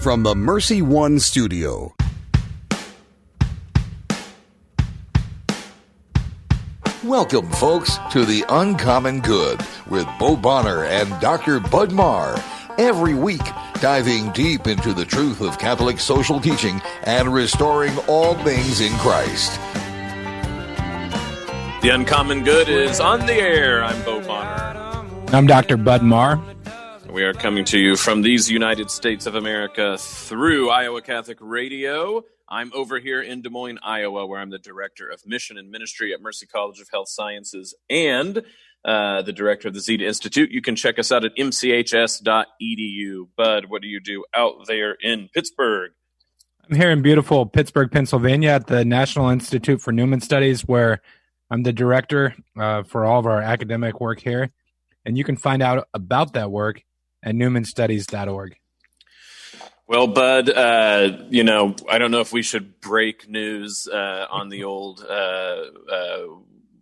from the Mercy One studio. Welcome, folks, to The Uncommon Good with Bo Bonner and Dr. Bud Marr. Every week, diving deep into the truth of Catholic social teaching and restoring all things in Christ. The Uncommon Good is on the air. I'm Bo Bonner. I'm Dr. Bud Marr. We are coming to you from these United States of America through Iowa Catholic Radio. I'm over here in Des Moines, Iowa, where I'm the Director of Mission and Ministry at Mercy College of Health Sciences and the Director of the Zeta Institute. You can check us out at mchs.edu. Bud, what do you do out there in Pittsburgh? I'm here in beautiful Pittsburgh, Pennsylvania at the National Institute for Newman Studies, where I'm the director for all of our academic work here. And you can find out about that work at newmanstudies.org. Well, Bud, I don't know if we should break news on the old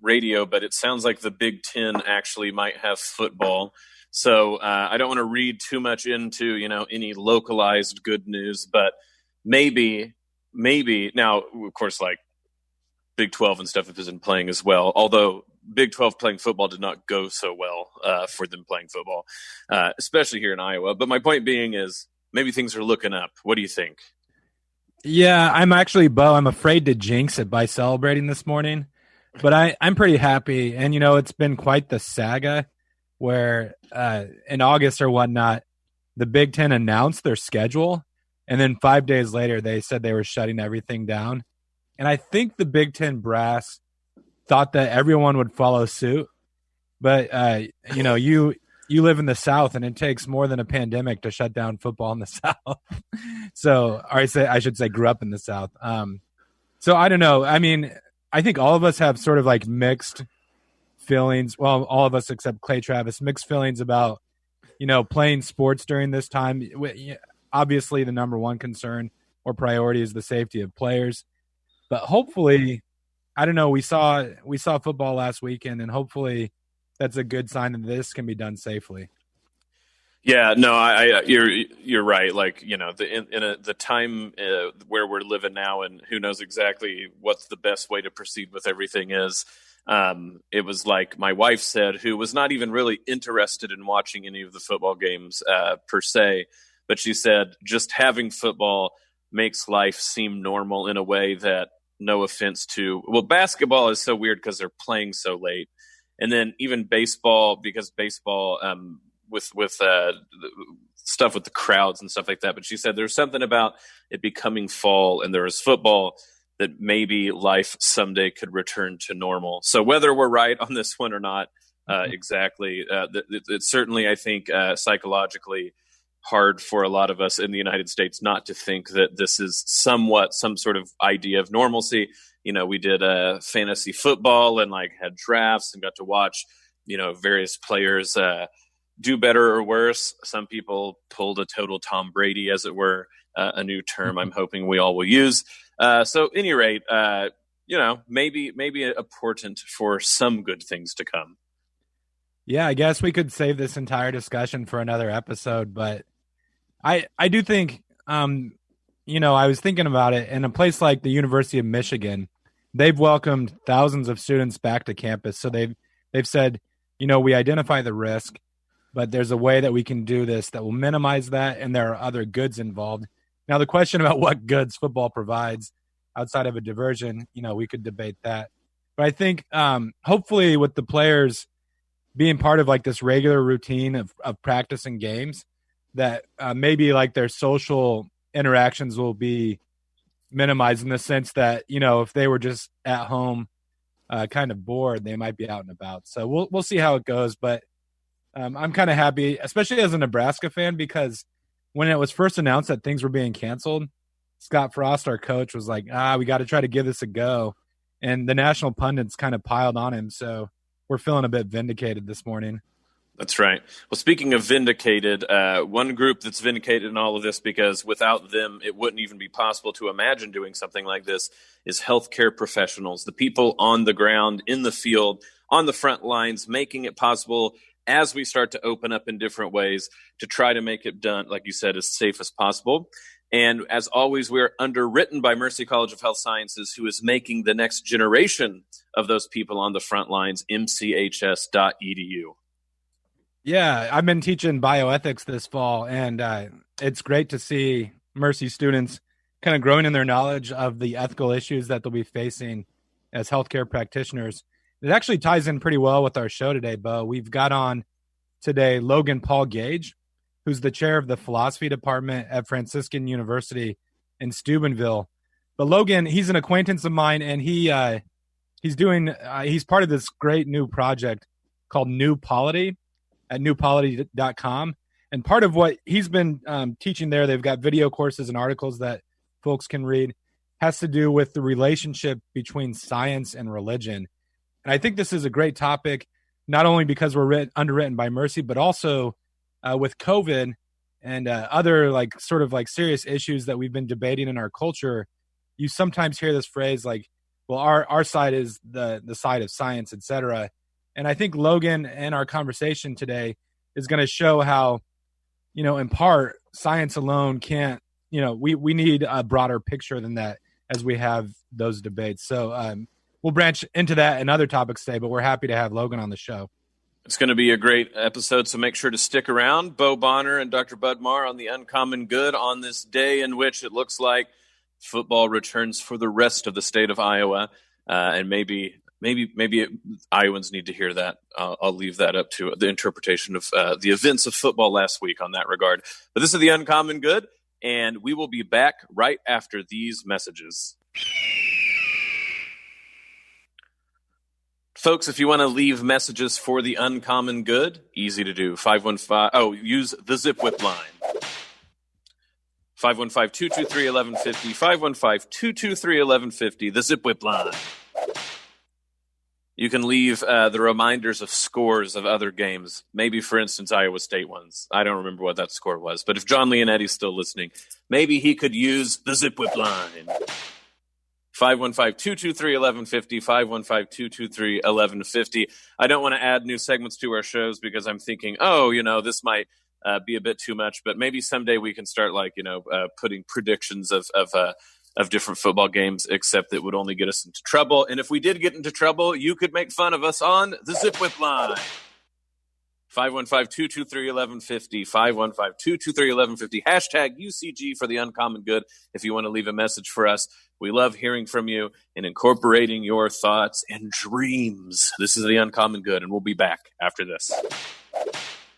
radio, but it sounds like the Big Ten actually might have football. So I don't want to read too much into, any localized good news, but maybe now, of course, like Big 12 and stuff isn't playing as well, although Big 12 playing football did not go so well for them playing football, especially here in Iowa. But my point being is maybe things are looking up. What do you think? Yeah, I'm actually, Bo, I'm afraid to jinx it by celebrating this morning, but I'm pretty happy. And, it's been quite the saga where in August or whatnot, the Big Ten announced their schedule. And then 5 days later, they said they were shutting everything down. And I think the Big Ten brass thought that everyone would follow suit. But, you live in the South, and it takes more than a pandemic to shut down football in the South. I should say grew up in the South. So I don't know. I mean, I think all of us have sort of like mixed feelings. Well, all of us except Clay Travis, mixed feelings about, playing sports during this time. Obviously, the number one concern or priority is the safety of players. But hopefully, I don't know, we saw football last weekend, and hopefully that's a good sign that this can be done safely. Yeah, no, you're right. Like, the time where we're living now, and who knows exactly what's the best way to proceed with everything is. It was like my wife said, who was not even really interested in watching any of the football games per se, but she said just having football makes life seem normal in a way that, no offense to, well, basketball is so weird because they're playing so late. And then even baseball, because baseball with stuff with the crowds and stuff like that. But she said there's something about it becoming fall and there is football that maybe life someday could return to normal. So whether we're right on this one or not, exactly, it's certainly, I think, psychologically hard for a lot of us in the United States not to think that this is somewhat some sort of idea of normalcy. We did fantasy football and had drafts and got to watch, various players do better or worse. Some people pulled a total Tom Brady, as it were, a new term I'm hoping we all will use. So at any rate, maybe a portent for some good things to come. Yeah, I guess we could save this entire discussion for another episode, but I do think, I was thinking about it. In a place like the University of Michigan, they've welcomed thousands of students back to campus. So they've said, we identify the risk, but there's a way that we can do this that will minimize that, and there are other goods involved. Now, the question about what goods football provides outside of a diversion, we could debate that. But I think hopefully with the players being part of this regular routine of practice and games, that maybe their social interactions will be minimized in the sense that, if they were just at home kind of bored, they might be out and about. So we'll see how it goes. But I'm kind of happy, especially as a Nebraska fan, because when it was first announced that things were being canceled, Scott Frost, our coach, was like, we got to try to give this a go. And the national pundits kind of piled on him. So we're feeling a bit vindicated this morning. That's right. Well, speaking of vindicated, one group that's vindicated in all of this, because without them, it wouldn't even be possible to imagine doing something like this, is healthcare professionals, the people on the ground, in the field, on the front lines, making it possible as we start to open up in different ways to try to make it done, like you said, as safe as possible. And as always, we're underwritten by Mercy College of Health Sciences, who is making the next generation of those people on the front lines, mchs.edu. Yeah, I've been teaching bioethics this fall, and it's great to see Mercy students kind of growing in their knowledge of the ethical issues that they'll be facing as healthcare practitioners. It actually ties in pretty well with our show today, Bo. We've got on today Logan Paul Gage, who's the chair of the philosophy department at Franciscan University in Stubenville. But Logan, he's an acquaintance of mine, and he's part of this great new project called New Polity at newpolity.com. And part of what he's been teaching there, they've got video courses and articles that folks can read, has to do with the relationship between science and religion. And I think this is a great topic, not only because we're underwritten by Mercy, but also with COVID and other sort of serious issues that we've been debating in our culture. You sometimes hear this phrase like, well, our side is the side of science, et cetera. And I think Logan and our conversation today is going to show how, in part, science alone can't, we need a broader picture than that as we have those debates. So we'll branch into that and other topics today, but we're happy to have Logan on the show. It's going to be a great episode, so make sure to stick around. Bo Bonner and Dr. Bud Marr on the Uncommon Good on this day in which it looks like football returns for the rest of the state of Iowa, and maybe Iowans need to hear that. I'll leave that up to the interpretation of the events of football last week on that regard. But this is the Uncommon Good, and we will be back right after these messages. Folks, if you want to leave messages for the Uncommon Good, easy to do. Use the ZipWhip line. 515-223-1150, 515-223-1150, the ZipWhip line. You can leave the reminders of scores of other games, maybe, for instance, Iowa State ones. I don't remember what that score was, but if John Leonetti's still listening, maybe he could use the ZipWhip line. 515-223-1150, 515-223-1150. I don't want to add new segments to our shows because I'm thinking, this might be a bit too much, but maybe someday we can start putting predictions of different football games, except it would only get us into trouble. And if we did get into trouble, you could make fun of us on the ZipWhip line. 515-223-1150, 515-223-1150, hashtag UCG for the Uncommon Good if you want to leave a message for us. We love hearing from you and incorporating your thoughts and dreams. This is the Uncommon Good, and we'll be back after this.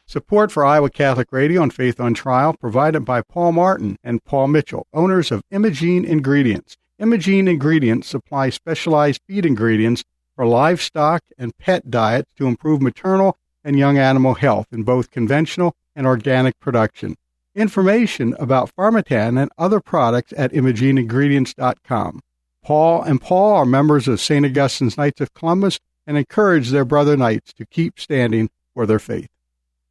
Support for Iowa Catholic Radio and Faith on Trial provided by Paul Martin and Paul Mitchell, owners of Imogene Ingredients. Imogene Ingredients supply specialized feed ingredients for livestock and pet diets to improve maternal and young animal health in both conventional and organic production. Information about Pharmatan and other products at imogeneingredients.com. Paul and Paul are members of St. Augustine's Knights of Columbus and encourage their brother knights to keep standing for their faith.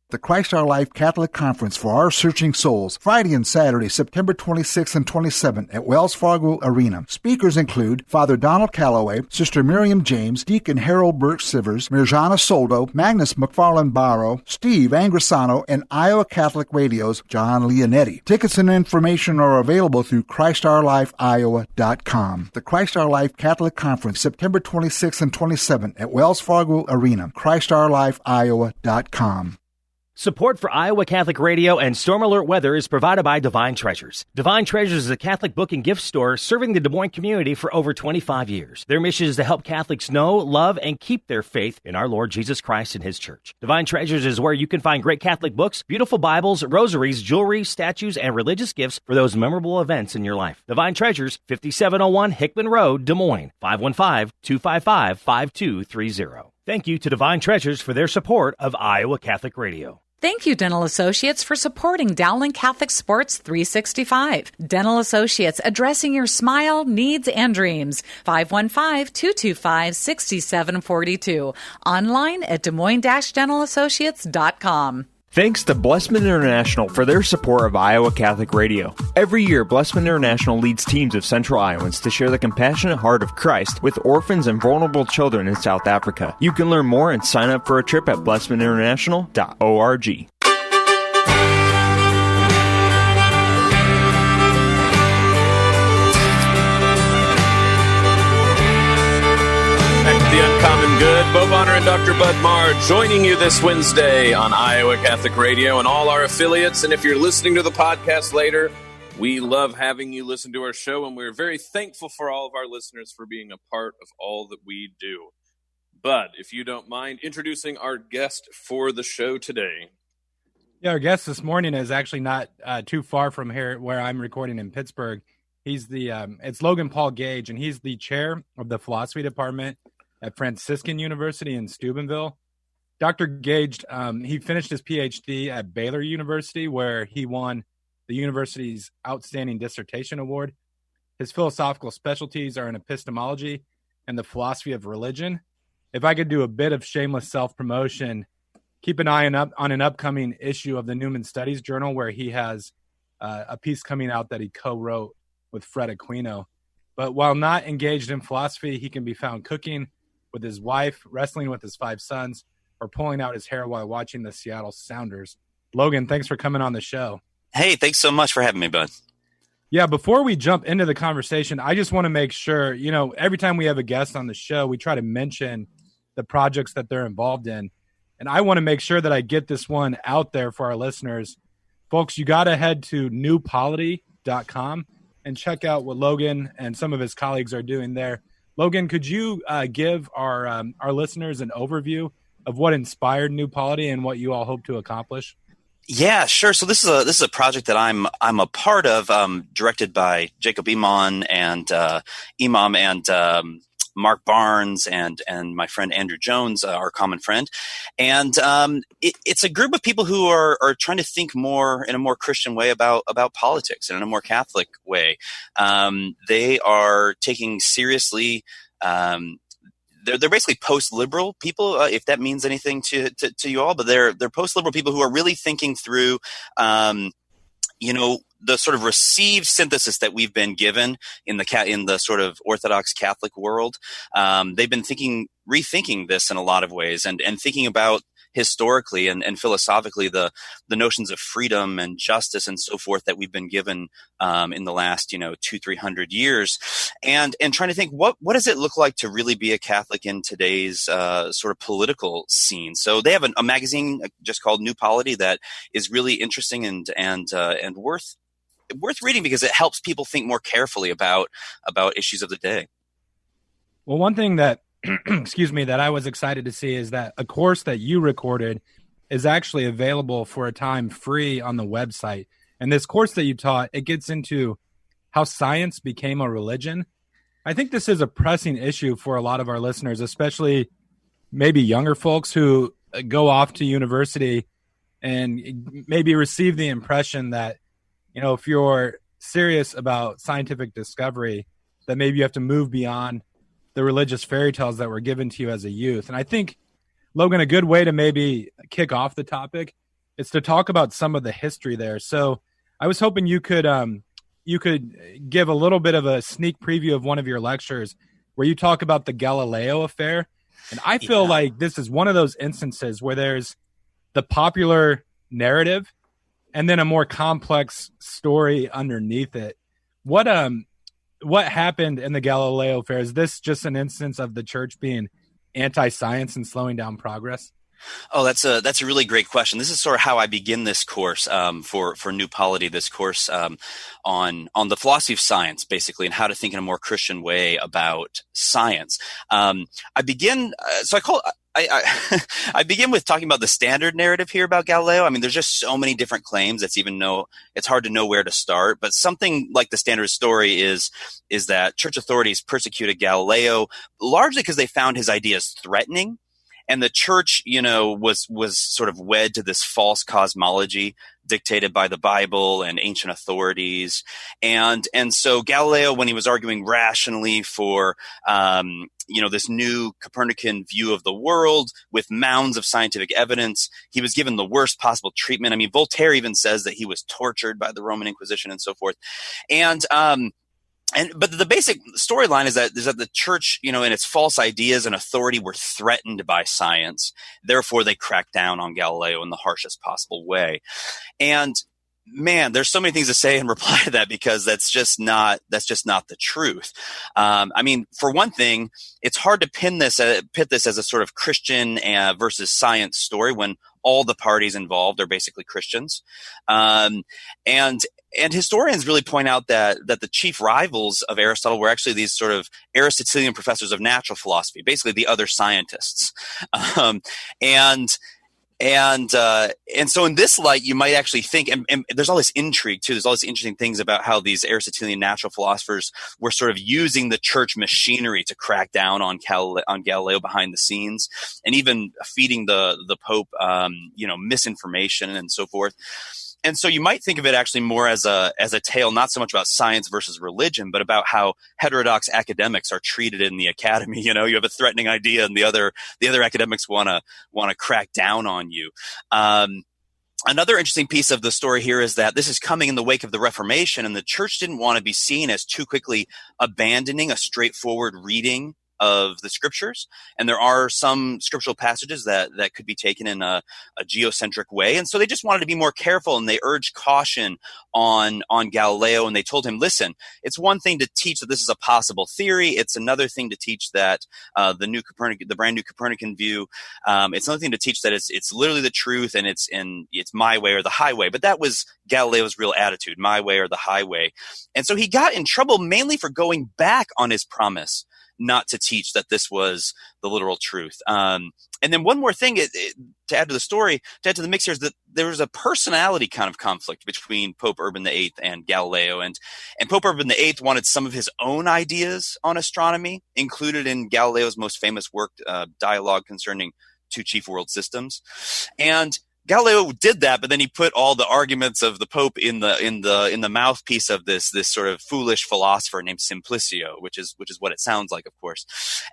The Christ Our Life Catholic Conference for Our Searching Souls, Friday and Saturday, September 26th and 27th at Wells Fargo Arena. Speakers include Father Donald Calloway, Sister Miriam James, Deacon Harold Burke-Sivers, Mirjana Soldo, Magnus McFarland Barrow, Steve Angrisano, and Iowa Catholic Radio's John Leonetti. Tickets and information are available through ChristOurLifeIowa.com. The Christ Our Life Catholic Conference, September 26th and 27th at Wells Fargo Arena, ChristOurLifeIowa.com. Support for Iowa Catholic Radio and Storm Alert Weather is provided by Divine Treasures. Divine Treasures is a Catholic book and gift store serving the Des Moines community for over 25 years. Their mission is to help Catholics know, love, and keep their faith in our Lord Jesus Christ and His Church. Divine Treasures is where you can find great Catholic books, beautiful Bibles, rosaries, jewelry, statues, and religious gifts for those memorable events in your life. Divine Treasures, 5701 Hickman Road, Des Moines, 515-255-5230. Thank you to Divine Treasures for their support of Iowa Catholic Radio. Thank you, Dental Associates, for supporting Dowling Catholic Sports 365. Dental Associates, addressing your smile, needs, and dreams. 515-225-6742. Online at DesMoines-DentalAssociates.com. Thanks to Blessman International for their support of Iowa Catholic Radio. Every year, Blessman International leads teams of Central Iowans to share the compassionate heart of Christ with orphans and vulnerable children in South Africa. You can learn more and sign up for a trip at blessmaninternational.org. The Uncommon Good, Bo Bonner and Dr. Bud Marr joining you this Wednesday on Iowa Catholic Radio and all our affiliates. And if you're listening to the podcast later, we love having you listen to our show, and we're very thankful for all of our listeners for being a part of all that we do. But if you don't mind introducing our guest for the show today. Yeah, our guest this morning is actually not too far from here where I'm recording in Pittsburgh. He's it's Logan Paul Gage, and he's the chair of the philosophy department at Franciscan University in Stubenville. Dr. Gage, he finished his PhD at Baylor University, where he won the university's Outstanding Dissertation Award. His philosophical specialties are in epistemology and the philosophy of religion. If I could do a bit of shameless self-promotion, keep an eye on an upcoming issue of the Newman Studies Journal, where he has a piece coming out that he co-wrote with Fred Aquino. But while not engaged in philosophy, he can be found cooking with his wife, wrestling with his 5 sons, or pulling out his hair while watching the Seattle Sounders. Logan, thanks for coming on the show. Hey, thanks so much for having me, bud. Yeah, before we jump into the conversation, I just want to make sure, every time we have a guest on the show, we try to mention the projects that they're involved in. And I want to make sure that I get this one out there for our listeners. Folks, you got to head to newpolity.com and check out what Logan and some of his colleagues are doing there. Logan, could you give our listeners an overview of what inspired New Polity and what you all hope to accomplish? Yeah, sure. So this is a project that I'm a part of, directed by Jacob Imam and Mark Barnes and my friend Andrew Jones, our common friend. And it's a group of people who are trying to think more in a more Christian way about politics and in a more Catholic way. They are taking seriously they're basically post-liberal people, if that means anything to you all, but they're post-liberal people who are really thinking through the sort of received synthesis that we've been given in the sort of Orthodox Catholic world. They've been rethinking this in a lot of ways and thinking about historically and philosophically the notions of freedom and justice and so forth that we've been given in the last 200-300 years, and trying to think what does it look like to really be a Catholic in today's sort of political scene. So they have a magazine just called New Polity that is really interesting and worth reading because it helps people think more carefully about issues of the day. Well, one thing that that I was excited to see is that a course that you recorded is actually available for a time free on the website. And this course that you taught, it gets into how science became a religion. I think this is a pressing issue for a lot of our listeners, especially maybe younger folks who go off to university and maybe receive the impression that, if you're serious about scientific discovery, that maybe you have to move beyond the religious fairy tales that were given to you as a youth. And I think, Logan, a good way to maybe kick off the topic is to talk about some of the history there. So I was hoping you could give a little bit of a sneak preview of one of your lectures where you talk about the Galileo affair. And I feel like this is one of those instances where there's the popular narrative and then a more complex story underneath it. What happened in the Galileo affair? Is this just an instance of the church being anti-science and slowing down progress? Oh, that's a really great question. This is sort of how I begin this course for New Polity. This course on the philosophy of science, basically, and how to think in a more Christian way about science. I begin with talking about the standard narrative here about Galileo. I mean, there's just so many different claims. It's hard to know where to start. But something like the standard story is that church authorities persecuted Galileo largely because they found his ideas threatening. And the church, was sort of wed to this false cosmology dictated by the Bible and ancient authorities. And so Galileo, when he was arguing rationally for, this new Copernican view of the world with mounds of scientific evidence, he was given the worst possible treatment. I mean, Voltaire even says that he was tortured by the Roman Inquisition and so forth. But the basic storyline is that the church, in its false ideas and authority were threatened by science. Therefore, they cracked down on Galileo in the harshest possible way. And man, there's so many things to say in reply to that, because that's just not the truth. I mean, for one thing, it's hard to pit this as a sort of Christian versus science story when all the parties involved are basically Christians. And historians really point out that the chief rivals of Aristotle were actually these sort of Aristotelian professors of natural philosophy, basically the other scientists. And so in this light, you might actually think, and there's all this intrigue too. There's all these interesting things about how these Aristotelian natural philosophers were sort of using the church machinery to crack down on Galileo behind the scenes, and even feeding the Pope, misinformation and so forth. And so you might think of it actually more as a tale, not so much about science versus religion, but about how heterodox academics are treated in the academy. You have a threatening idea, and the other academics want to crack down on you. Another interesting piece of the story here is that this is coming in the wake of the Reformation, and the church didn't want to be seen as too quickly abandoning a straightforward reading of the scriptures. And there are some scriptural passages that could be taken in a geocentric way. And so they just wanted to be more careful, and they urged caution on Galileo. And they told him, listen, it's one thing to teach that this is a possible theory. It's another thing to teach that the brand new Copernican view. It's another thing to teach that it's literally the truth, and it's my way or the highway. But that was Galileo's real attitude, my way or the highway. And so he got in trouble mainly for going back on his promise not to teach that this was the literal truth. And then one more thing to add to the story, to add to the mix here, is that there was a personality kind of conflict between Pope Urban VIII and Galileo. And Pope Urban VIII wanted some of his own ideas on astronomy included in Galileo's most famous work, Dialogue Concerning Two Chief World Systems. And Galileo did that, but then he put all the arguments of the Pope in the mouthpiece of this sort of foolish philosopher named Simplicio, which is what it sounds like, of course.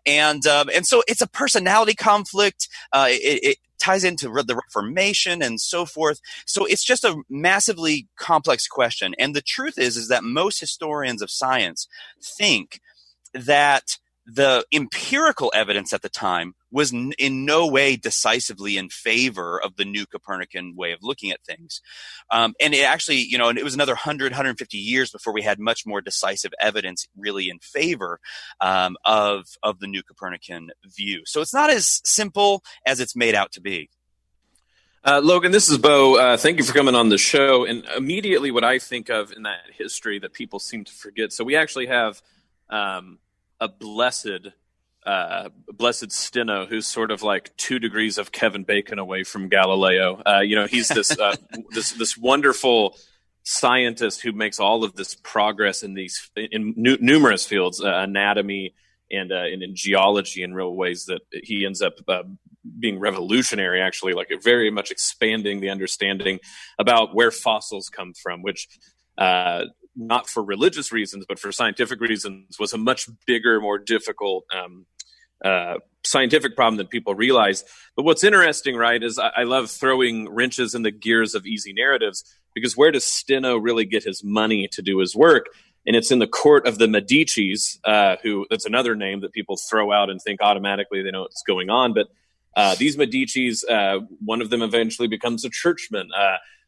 And so it's a personality conflict. It ties into the Reformation and so forth. So it's just a massively complex question. And the truth is that most historians of science think that the empirical evidence at the time was in no way decisively in favor of the new Copernican way of looking at things. And it actually, and it was another 150 years before we had much more decisive evidence really in favor of the new Copernican view. So it's not as simple as it's made out to be. Logan, this is Bo. Thank you for coming on the show. And immediately what I think of in that history that people seem to forget. So we actually have a blessed Steno, who's sort of like 2 degrees of Kevin Bacon away from Galileo. He's this this wonderful scientist who makes all of this progress in numerous fields, anatomy and in geology, in real ways that he ends up being revolutionary. Actually, like very much expanding the understanding about where fossils come from, which not for religious reasons, but for scientific reasons, was a much bigger, more difficult scientific problem than people realize. But what's interesting, right, is I love throwing wrenches in the gears of easy narratives, because where does Steno really get his money to do his work? And it's in the court of the Medicis, who that's another name that people throw out and think automatically they know what's going on. But these Medicis, one of them eventually becomes a churchman.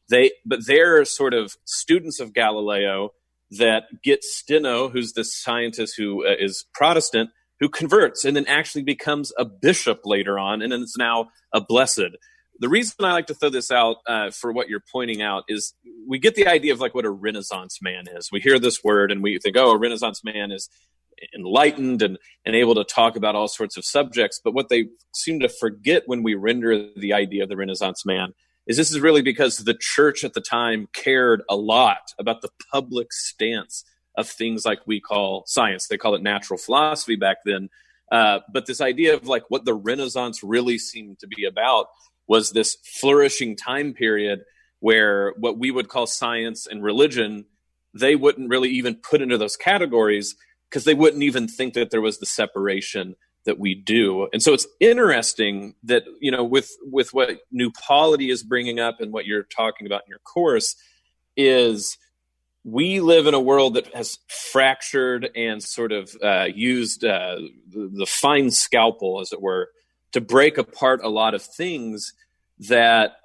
They're sort of students of Galileo that get Steno, who's this scientist who is Protestant, who converts and then actually becomes a bishop later on, and then it's now a blessed. The reason I like to throw this out for what you're pointing out is we get the idea of like what a Renaissance man is. We hear this word and we think, oh, a Renaissance man is enlightened and able to talk about all sorts of subjects. But what they seem to forget when we render the idea of the Renaissance man is this is really because the church at the time cared a lot about the public stance of things like we call science. They call it natural philosophy back then. But this idea of like what the Renaissance really seemed to be about was this flourishing time period where what we would call science and religion, they wouldn't really even put into those categories because they wouldn't even think that there was the separation that we do. And so it's interesting that, with what New Polity is bringing up and what you're talking about in your course is we live in a world that has fractured and sort of used the fine scalpel, as it were, to break apart a lot of things that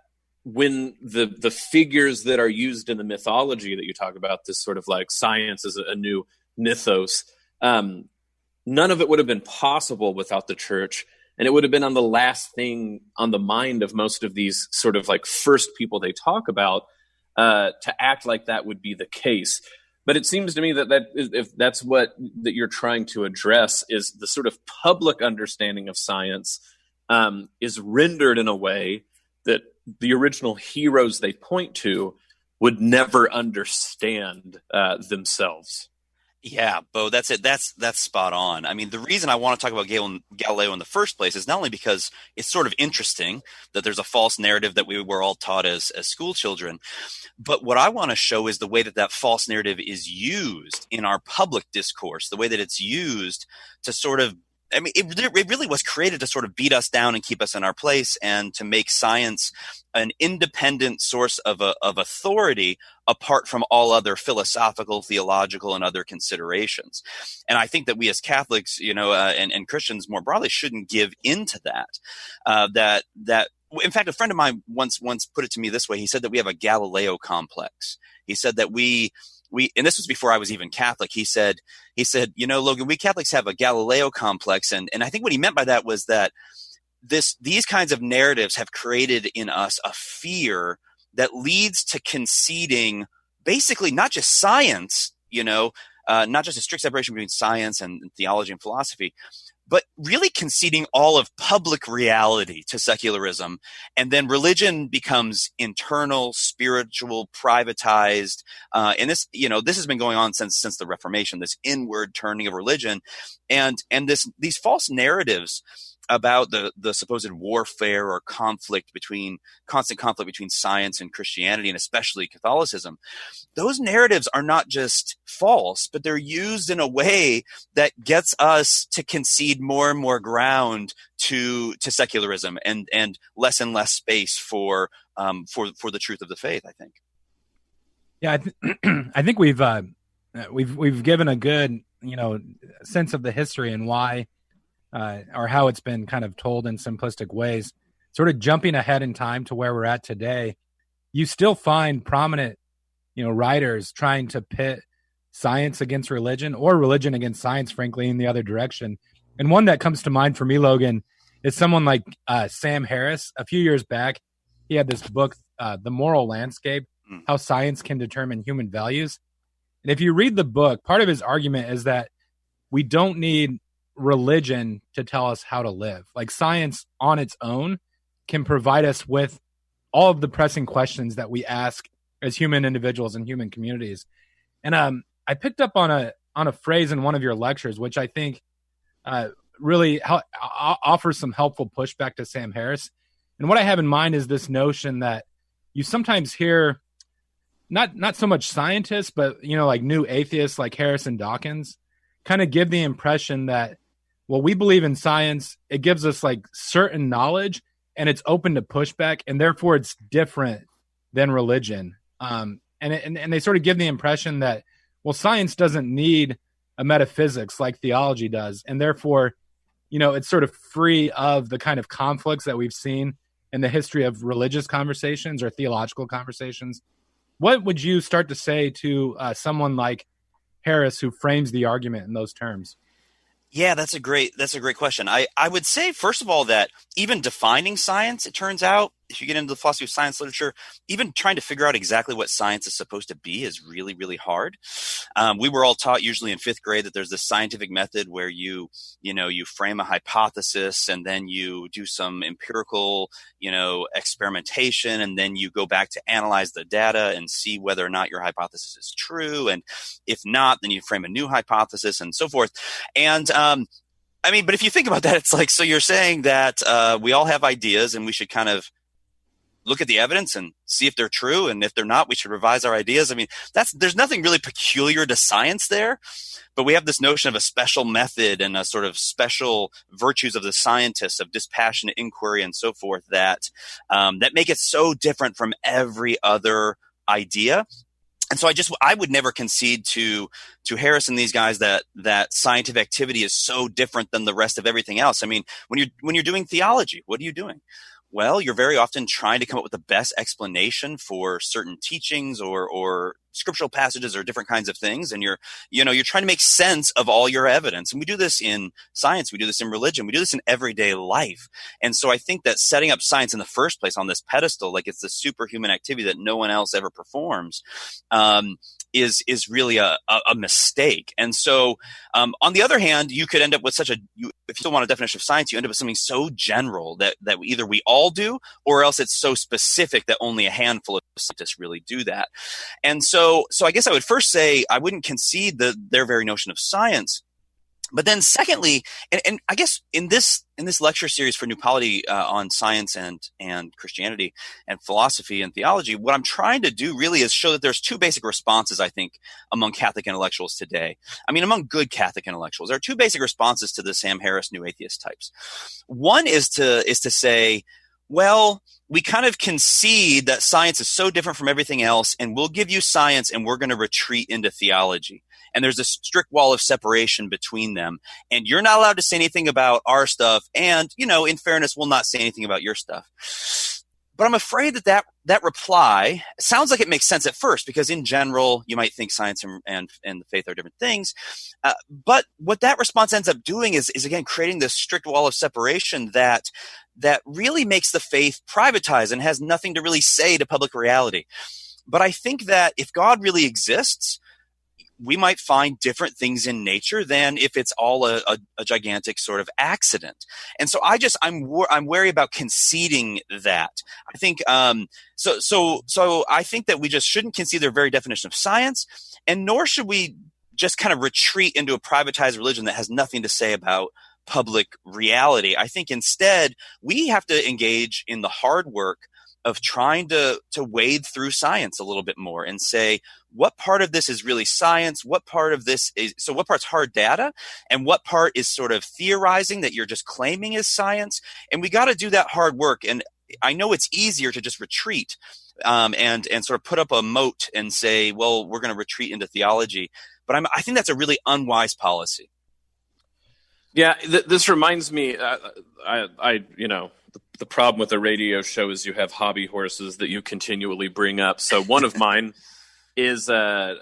when the figures that are used in the mythology that you talk about, this sort of like science as a new mythos, none of it would have been possible without the church. And it would have been on the last thing on the mind of most of these sort of like first people they talk about, to act like that would be the case. But it seems to me that if that's what that you're trying to address, is the sort of public understanding of science is rendered in a way that the original heroes they point to would never understand themselves. Yeah, Bo, that's it. That's spot on. I mean, the reason I want to talk about Galileo in the first place is not only because it's sort of interesting that there's a false narrative that we were all taught as school children, but what I want to show is the way that false narrative is used in our public discourse, the way that it's used to sort of, I mean, it really was created to sort of beat us down and keep us in our place and to make science an independent source of authority apart from all other philosophical, theological, and other considerations. And I think that we as Catholics, and Christians more broadly shouldn't give into that. In fact, a friend of mine once put it to me this way. He said that we have a Galileo complex. He said that we, and this was before I was even Catholic. He said, Logan, we Catholics have a Galileo complex. And I think what he meant by that was that these kinds of narratives have created in us a fear that leads to conceding basically not just science, not just a strict separation between science and theology and philosophy, but really conceding all of public reality to secularism. And then religion becomes internal, spiritual, privatized. And this has been going on since the Reformation, this inward turning of religion. And these false narratives about the supposed warfare or constant conflict between science and Christianity, and especially Catholicism, those narratives are not just false, but they're used in a way that gets us to concede more and more ground to secularism and less space for the truth of the faith, I think. Yeah, I think we've given a good sense of the history and why. Or how it's been kind of told in simplistic ways. Sort of jumping ahead in time to where we're at today, you still find prominent, writers trying to pit science against religion or religion against science, frankly, in the other direction. And one that comes to mind for me, Logan, is someone like Sam Harris. A few years back, he had this book, The Moral Landscape, How Science Can Determine Human Values. And if you read the book, part of his argument is that we don't need religion to tell us how to live. Like science on its own can provide us with all of the pressing questions that we ask as human individuals and human communities. And I picked up on a phrase in one of your lectures, which I think really offers some helpful pushback to Sam Harris. And what I have in mind is this notion that you sometimes hear not so much scientists, but like new atheists like Harris and Dawkins kind of give the impression that, well, we believe in science, it gives us like certain knowledge and it's open to pushback, and therefore it's different than religion. And they sort of give the impression that, well, science doesn't need a metaphysics like theology does, and therefore, it's sort of free of the kind of conflicts that we've seen in the history of religious conversations or theological conversations. What would you start to say to someone like Harris who frames the argument in those terms? Yeah, that's a great question. I would say, first of all, that even defining science, it turns out, if you get into the philosophy of science literature, even trying to figure out exactly what science is supposed to be is really, really hard. We were all taught usually in fifth grade that there's this scientific method where you frame a hypothesis and then you do some empirical, experimentation, and then you go back to analyze the data and see whether or not your hypothesis is true. And if not, then you frame a new hypothesis and so forth. And, but if you think about that, it's like, so you're saying that we all have ideas and we should kind of look at the evidence and see if they're true. And if they're not, we should revise our ideas. I mean, there's nothing really peculiar to science there, but we have this notion of a special method and a sort of special virtues of the scientists, of dispassionate inquiry and so forth, that make it so different from every other idea. And so I would never concede to Harris and these guys that scientific activity is so different than the rest of everything else. I mean, when you're doing theology, what are you doing? Well, you're very often trying to come up with the best explanation for certain teachings or scriptural passages or different kinds of things. And you're trying to make sense of all your evidence. And we do this in science. We do this in religion. We do this in everyday life. And so I think that setting up science in the first place on this pedestal, like it's the superhuman activity that no one else ever performs, is really a mistake. And so, on the other hand, you could end up with if you still want a definition of science, you end up with something so general that either we all do, or else it's so specific that only a handful of scientists really do that. And so I guess I would first say I wouldn't concede their very notion of science. But then secondly, and I guess in this lecture series for New Polity on science and Christianity and philosophy and theology, what I'm trying to do really is show that there's two basic responses, I think, among Catholic intellectuals today. I mean, among good Catholic intellectuals, there are two basic responses to the Sam Harris New Atheist types. One is to say, well, we kind of concede that science is so different from everything else, and we'll give you science and we're going to retreat into theology. And there's a strict wall of separation between them. And you're not allowed to say anything about our stuff. And, in fairness, we'll not say anything about your stuff. But I'm afraid that reply sounds like it makes sense at first, because in general, you might think science and the faith are different things. But what that response ends up doing is again, creating this strict wall of separation that really makes the faith privatized and has nothing to really say to public reality. But I think that if God really exists, we might find different things in nature than if it's all a gigantic sort of accident. And so I'm wary about conceding that. I think so I think that we just shouldn't concede their very definition of science, and nor should we just kind of retreat into a privatized religion that has nothing to say about public reality. I think instead we have to engage in the hard work of trying to wade through science a little bit more and say, what part of this is really science? What part of this what part's hard data? And what part is sort of theorizing that you're just claiming is science? And we got to do that hard work. And I know it's easier to just retreat and sort of put up a moat and say, well, we're going to retreat into theology. But I think that's a really unwise policy. Yeah, this reminds me, the problem with a radio show is you have hobby horses that you continually bring up. So one of mine is, I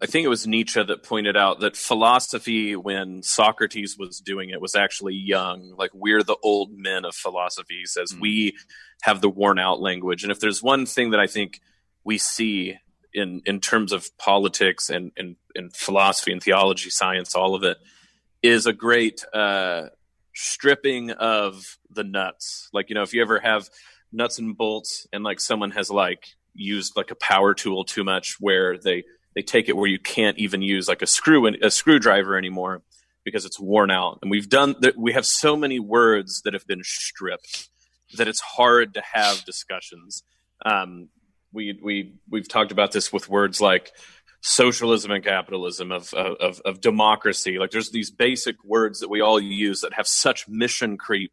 think it was Nietzsche that pointed out that philosophy, when Socrates was doing it, was actually young. Like, we're the old men of philosophy. He says we have the worn out language. And if there's one thing that I think we see in terms of politics and philosophy and theology, science, all of it, is a great stripping of the nuts. Like, if you ever have nuts and bolts and like someone has like used like a power tool too much, where they take it where you can't even use like a screwdriver anymore because it's worn out. And we have so many words that have been stripped that it's hard to have discussions. We've talked about this with words like socialism and capitalism, of democracy. Like, there's these basic words that we all use that have such mission creep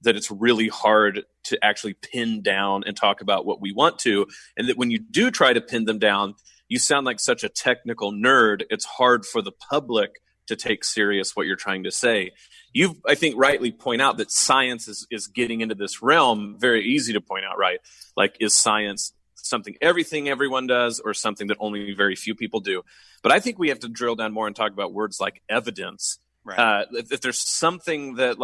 that it's really hard to actually pin down and talk about what we want to. And that when you do try to pin them down, you sound like such a technical nerd. It's hard for the public to take serious what you're trying to say. You, I think, rightly point out that science is getting into this realm. Very easy to point out, right? Like, is science something everyone does, or something that only very few people do? But I think we have to drill down more and talk about words like evidence. Right. If there's something that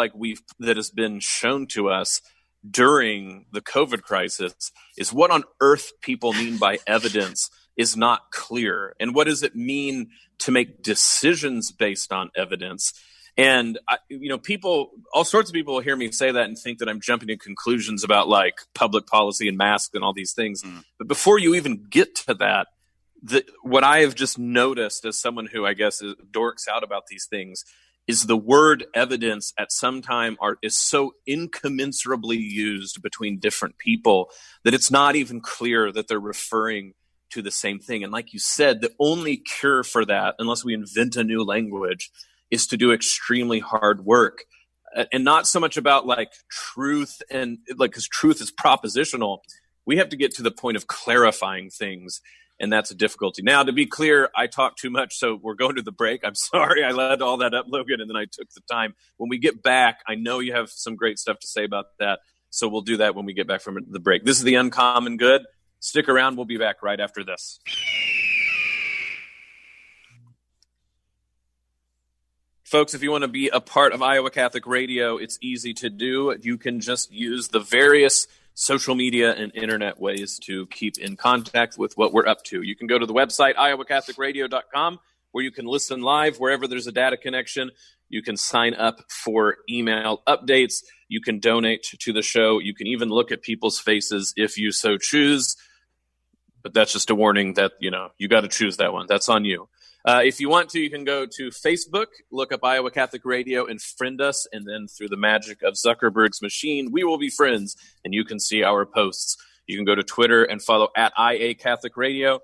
that has been shown to us during the COVID crisis, is what on earth people mean by evidence is not clear. And what does it mean to make decisions based on evidence? And, all sorts of people will hear me say that and think that I'm jumping to conclusions about like public policy and masks and all these things. But before you even get to that, what I have just noticed as someone who I guess dorks out about these things is the word evidence at some time is so incommensurably used between different people that it's not even clear that they're referring to the same thing. And like you said, the only cure for that, unless we invent a new language, is to do extremely hard work. And not so much about like truth and like, because truth is propositional. We have to get to the point of clarifying things. And that's a difficulty. Now, to be clear, I talk too much, so we're going to the break. I'm sorry I led all that up, Logan, and then I took the time. When we get back, I know you have some great stuff to say about that, so we'll do that when we get back from the break. This is The Uncommon Good. Stick around. We'll be back right after this. Folks, if you want to be a part of Iowa Catholic Radio, it's easy to do. You can just use the various social media and internet ways to keep in contact with what we're up to. You can go to the website, iowacatholicradio.com, where you can listen live wherever there's a data connection. You can sign up for email updates. You can donate to the show. You can even look at people's faces if you so choose. But that's just a warning that, you got to choose that one. That's on you. If you want to, you can go to Facebook, look up Iowa Catholic Radio and friend us. And then through the magic of Zuckerberg's machine, we will be friends and you can see our posts. You can go to Twitter and follow at IA Catholic Radio,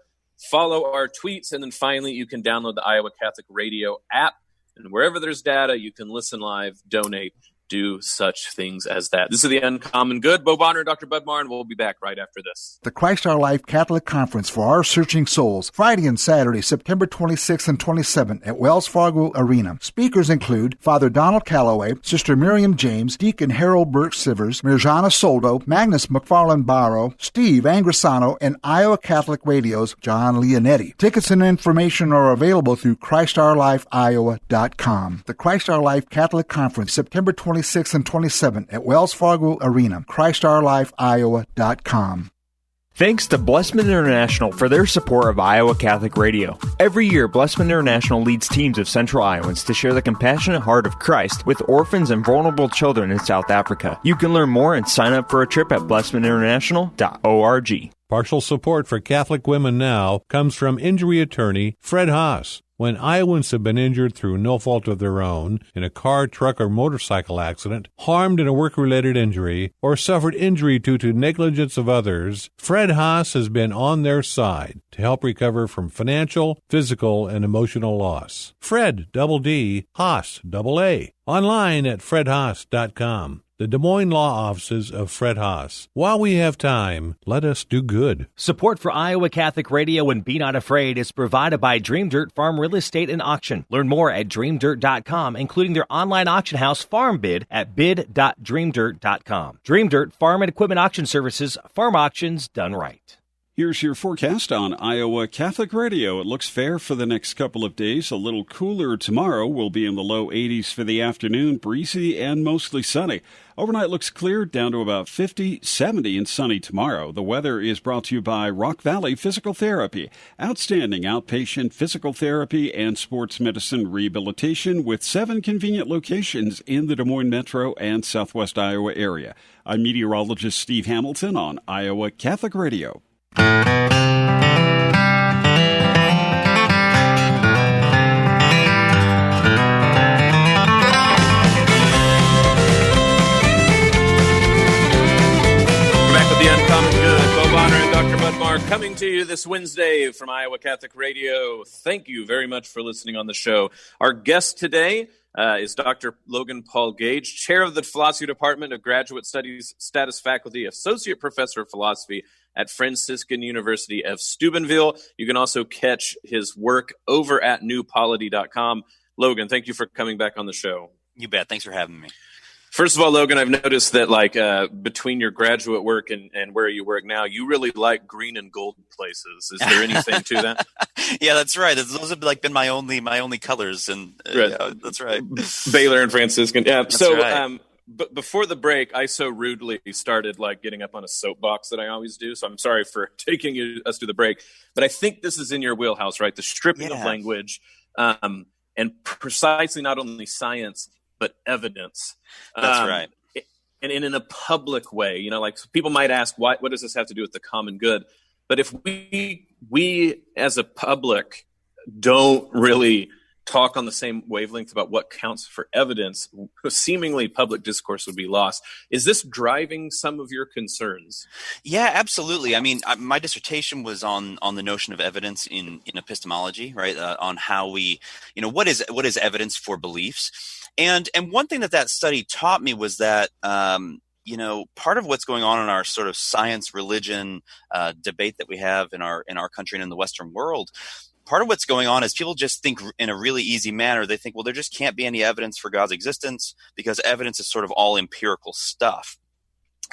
follow our tweets. And then finally, you can download the Iowa Catholic Radio app. And wherever there's data, you can listen live, donate, do such things as that. This is The Uncommon Good. Bo Bonner and Dr. Budmar, and we'll be back right after this. The Christ Our Life Catholic Conference for Our Searching Souls, Friday and Saturday, September 26th and 27th at Wells Fargo Arena. Speakers include Father Donald Calloway, Sister Miriam James, Deacon Harold Burke-Sivers, Mirjana Soldo, Magnus McFarland Barrow, Steve Angrisano, and Iowa Catholic Radio's John Leonetti. Tickets and information are available through ChristOurLifeIowa.com. The Christ Our Life Catholic Conference, September 26th and 27th at Wells Fargo Arena, ChristOurLifeIowa.com. Thanks to Blessman International for their support of Iowa Catholic Radio. Every year, Blessman International leads teams of Central Iowans to share the compassionate heart of Christ with orphans and vulnerable children in South Africa. You can learn more and sign up for a trip at blessmaninternational.org. Partial support for Catholic Women Now comes from injury attorney Fred Haas. When Iowans have been injured through no fault of their own in a car, truck, or motorcycle accident, harmed in a work-related injury, or suffered injury due to negligence of others, Fred Haas has been on their side to help recover from financial, physical, and emotional loss. Fred, double D, Haas, double A. Online at fredhaas.com. The Des Moines Law Offices of Fred Haas. While we have time, let us do good. Support for Iowa Catholic Radio and Be Not Afraid is provided by Dream Dirt Farm Real Estate and Auction. Learn more at dreamdirt.com, including their online auction house Farm Bid at bid.dreamdirt.com. Dream Dirt Farm and Equipment Auction Services, farm auctions done right. Here's your forecast on Iowa Catholic Radio. It looks fair for the next couple of days. A little cooler tomorrow. We'll be in the low 80s for the afternoon, breezy and mostly sunny. Overnight looks clear, down to about 50, 70 and sunny tomorrow. The weather is brought to you by Rock Valley Physical Therapy. Outstanding outpatient physical therapy and sports medicine rehabilitation with 7 convenient locations in the Des Moines metro and southwest Iowa area. I'm meteorologist Steve Hamilton on Iowa Catholic Radio. Coming to you this Wednesday from Iowa Catholic Radio. Thank you very much for listening on the show. Our guest today is Dr. Logan Paul Gage, Chair of the Philosophy Department of Graduate Studies, Status Faculty, Associate Professor of Philosophy at Franciscan University of Stubenville. You can also catch his work over at newpolity.com. Logan, thank you for coming back on the show. You bet. Thanks for having me. First of all, Logan, I've noticed that between your graduate work and where you work now, you really like green and gold places. Is there anything to that? Yeah, that's right. Those have been my only colors, and right. Yeah, that's right. Baylor and Franciscan. Yeah. That's so, right. But before the break, I so rudely started getting up on a soapbox that I always do. So I'm sorry for taking us to the break. But I think this is in your wheelhouse, right? The stripping of language, and precisely not only science, but evidence. That's right. And in a public way, people might ask, what does this have to do with the common good? But if we as a public don't really talk on the same wavelength about what counts for evidence, seemingly public discourse would be lost. Is this driving some of your concerns? Yeah, absolutely. I mean, my dissertation was on the notion of evidence in epistemology, right? On how we, what is evidence for beliefs, and one thing that study taught me was that part of what's going on in our sort of science religion debate that we have in our country and in the Western world. Part of what's going on is people just think in a really easy manner. They think, well, there just can't be any evidence for God's existence because evidence is sort of all empirical stuff.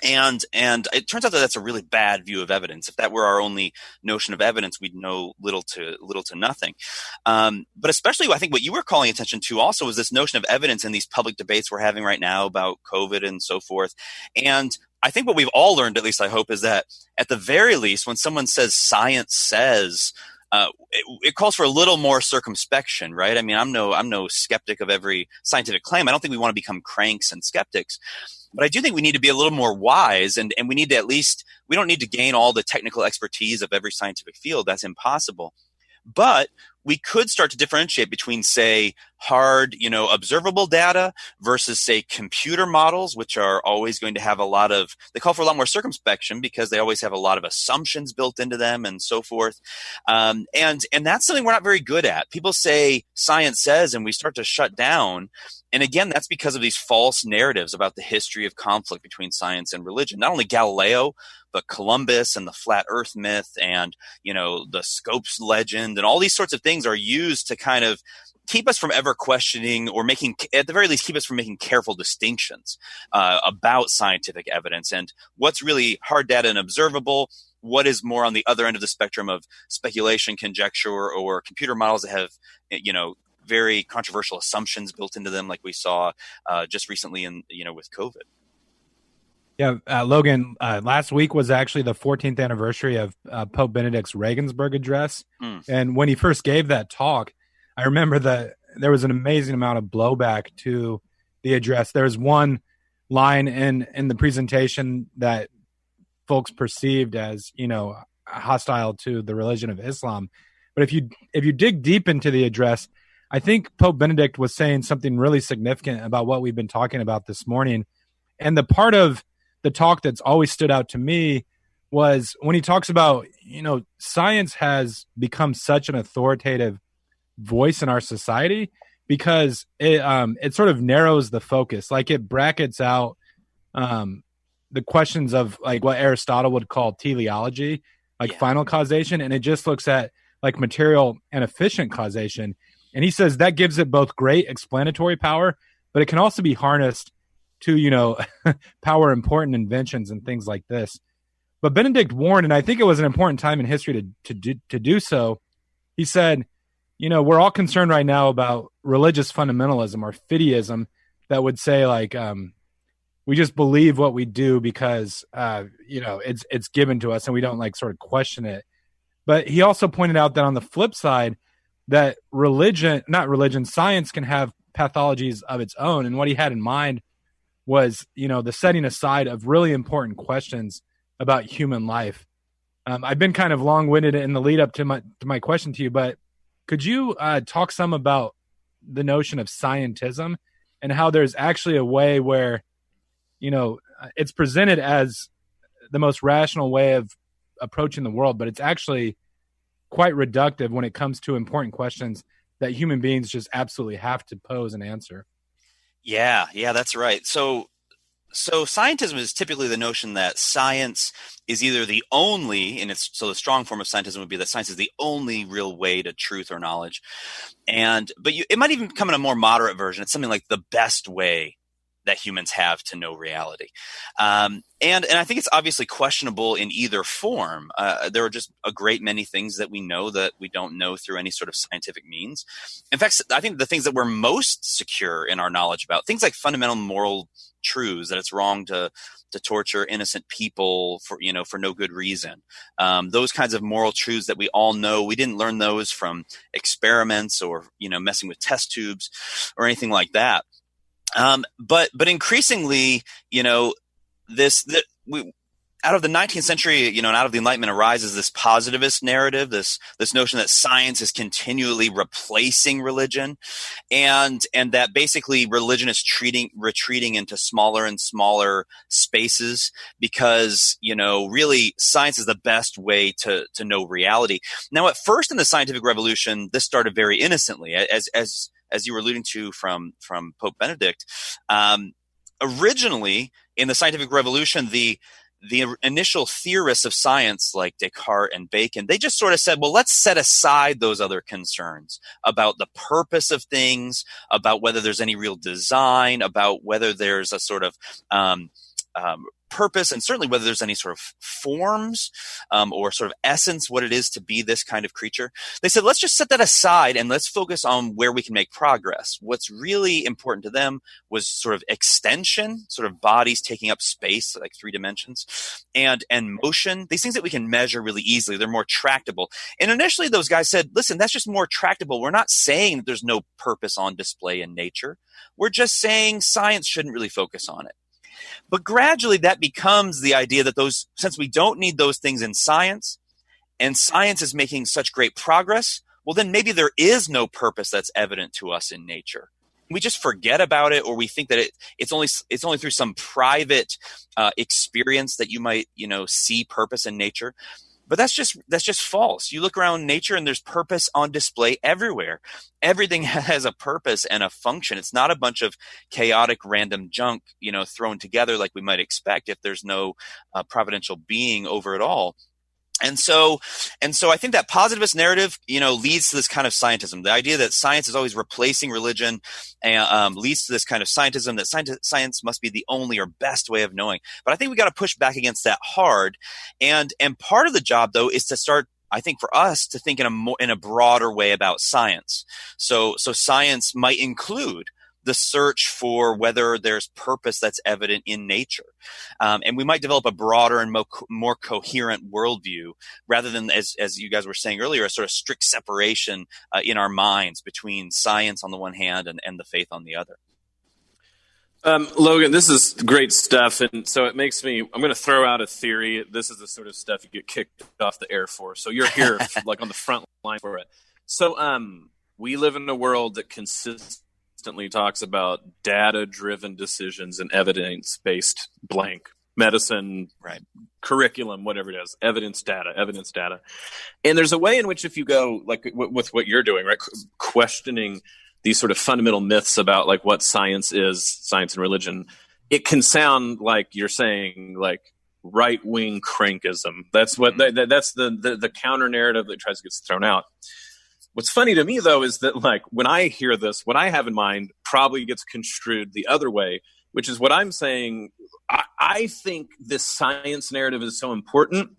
And it turns out that that's a really bad view of evidence. If that were our only notion of evidence, we'd know little to nothing. But especially, I think what you were calling attention to also was this notion of evidence in these public debates we're having right now about COVID and so forth. And I think what we've all learned, at least I hope, is that at the very least, when someone says science says, it calls for a little more circumspection, right? I mean, I'm no skeptic of every scientific claim. I don't think we want to become cranks and skeptics, but I do think we need to be a little more wise, and we need to we don't need to gain all the technical expertise of every scientific field. That's impossible. But we could start to differentiate between, say, hard, observable data versus, say, computer models, which are always going to have they call for a lot more circumspection because they always have a lot of assumptions built into them and so forth. And that's something we're not very good at. People say science says, and we start to shut down. And again, that's because of these false narratives about the history of conflict between science and religion. Not only Galileo, but Columbus and the flat earth myth and, the Scopes legend and all these sorts of things are used to kind of keep us from ever questioning or at the very least, keep us from making careful distinctions about scientific evidence and what's really hard data and observable, what is more on the other end of the spectrum of speculation, conjecture, or computer models that have, very controversial assumptions built into them, like we saw just recently with COVID. Yeah, Logan, last week was actually the 14th anniversary of Pope Benedict's Regensburg address. And when he first gave that talk, I remember that there was an amazing amount of blowback to the address. There's one line in the presentation that folks perceived as, hostile to the religion of Islam. But if you dig deep into the address, I think Pope Benedict was saying something really significant about what we've been talking about this morning. And the part of the talk that's always stood out to me was when he talks about, science has become such an authoritative voice in our society because it sort of narrows the focus. Like it brackets out the questions of like what Aristotle would call teleology, final causation. And it just looks at like material and efficient causation. And he says that gives it both great explanatory power, but it can also be harnessed to, power important inventions and things like this. But Benedict warned, and I think it was an important time in history to do so. He said, we're all concerned right now about religious fundamentalism or fideism that would say like, we just believe what we do because, it's given to us and we don't like sort of question it. But he also pointed out that on the flip side, that science can have pathologies of its own. And what he had in mind was, the setting aside of really important questions about human life. I've been kind of long-winded in the lead up to my question to you, but could you talk some about the notion of scientism and how there's actually a way where, it's presented as the most rational way of approaching the world, but it's actually quite reductive when it comes to important questions that human beings just absolutely have to pose and answer. Yeah, that's right. So scientism is typically the notion that science is either the only, the strong form of scientism would be that science is the only real way to truth or knowledge. But it might even come in a more moderate version. It's something like the best way that humans have to know reality. And I think it's obviously questionable in either form. There are just a great many things that we know that we don't know through any sort of scientific means. In fact, I think the things that we're most secure in our knowledge about, things like fundamental moral truths, that it's wrong to torture innocent people for no good reason. Those kinds of moral truths that we all know, we didn't learn those from experiments or, messing with test tubes or anything like that. But increasingly, out of the 19th century, and out of the Enlightenment arises this positivist narrative, this notion that science is continually replacing religion, and that basically religion is retreating into smaller and smaller spaces because, really science is the best way to know reality. Now, at first in the scientific revolution, this started very innocently, as you were alluding to from Pope Benedict. Originally, in the scientific revolution, the initial theorists of science like Descartes and Bacon, they just sort of said, well, let's set aside those other concerns about the purpose of things, about whether there's any real design, about whether there's a sort of purpose, and certainly whether there's any sort of forms or sort of essence, what it is to be this kind of creature. They said, let's just set that aside and let's focus on where we can make progress. What's really important to them was sort of extension, sort of bodies taking up space, like 3 dimensions, and motion, these things that we can measure really easily. They're more tractable. And initially those guys said, listen, that's just more tractable. We're not saying that there's no purpose on display in nature. We're just saying science shouldn't really focus on it. But gradually that becomes the idea that since we don't need those things in science, and science is making such great progress, well, then maybe there is no purpose that's evident to us in nature. We just forget about it, or we think that it's only through some private experience that you might, see purpose in nature. But that's just false. You look around nature and there's purpose on display everywhere. Everything has a purpose and a function. It's not a bunch of chaotic random junk, thrown together like we might expect if there's no providential being over it all. And so I think that positivist narrative, leads to this kind of scientism. The idea that science is always replacing religion leads to this kind of scientism, that science must be the only or best way of knowing. But I think we got to push back against that hard. And part of the job, though, is to start, I think, for us to think in a broader way about science. So science might include the search for whether there's purpose that's evident in nature. And we might develop a broader and more coherent worldview rather than, as you guys were saying earlier, a sort of strict separation in our minds between science on the one hand and the faith on the other. Logan, this is great stuff. And so it makes me, I'm going to throw out a theory. This is the sort of stuff you get kicked off the air for. So you're here like on the front line for it. So we live in a world that consists talks about data-driven decisions and evidence-based blank medicine, right? Curriculum, whatever it is, evidence data. And there's a way in which if you go like with what you're doing, right, questioning these sort of fundamental myths about like what science is, science and religion, it can sound like you're saying like right-wing crankism. That's what that's the counter narrative that tries to get thrown out. What's funny to me, though, is that like when I hear this, what I have in mind probably gets construed the other way, which is what I'm saying. I think this science narrative is so important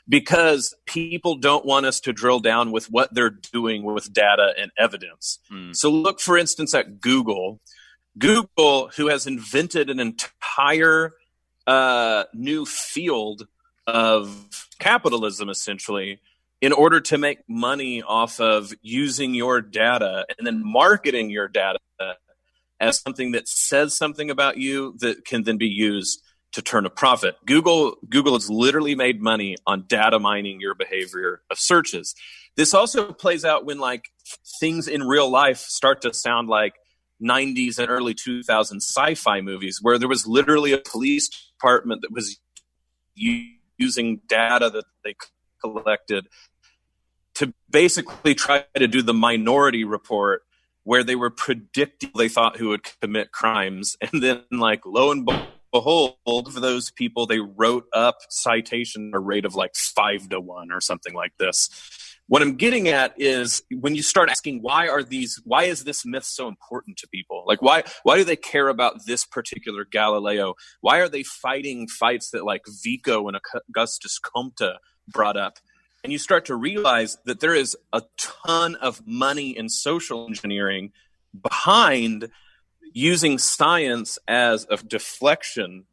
because people don't want us to drill down with what they're doing with data and evidence. So look, for instance, at Google, who has invented an entire new field of capitalism, essentially, in order to make money off of using your data and then marketing your data as something that says something about you that can then be used to turn a profit. Google has literally made money on data mining your behavior of searches. This also plays out when like things in real life start to sound like 90s and early 2000s sci-fi movies where there was literally a police department that was using data that they collected to basically try to do the Minority Report where they were predicting they thought who would commit crimes. And then like lo and behold, for those people, they wrote up citation a rate of like 5 to 1 or something like this. What I'm getting at is when you start asking, why is this myth so important to people? Like, why do they care about this particular Galileo? Why are they fighting fights that like Vico and Augustus Comte brought up? And you start to realize that there is a ton of money in social engineering behind using science as a deflection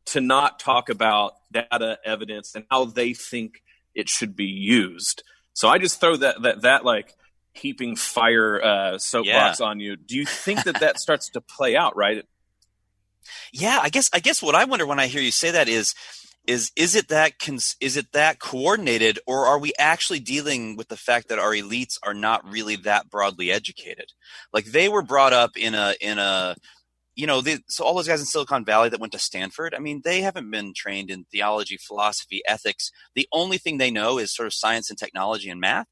to not talk about data, evidence, and how they think it should be used. So I just throw that like heaping fire soapbox on you. Do you think that starts to play out, right? Yeah, I guess what I wonder when I hear you say that is is it that coordinated, or are we actually dealing with the fact that our elites are not really that broadly educated? Like, they were brought up in a so all those guys in Silicon Valley that went to Stanford, I mean, they haven't been trained in theology, philosophy, ethics. The only thing they know is sort of science and technology and math.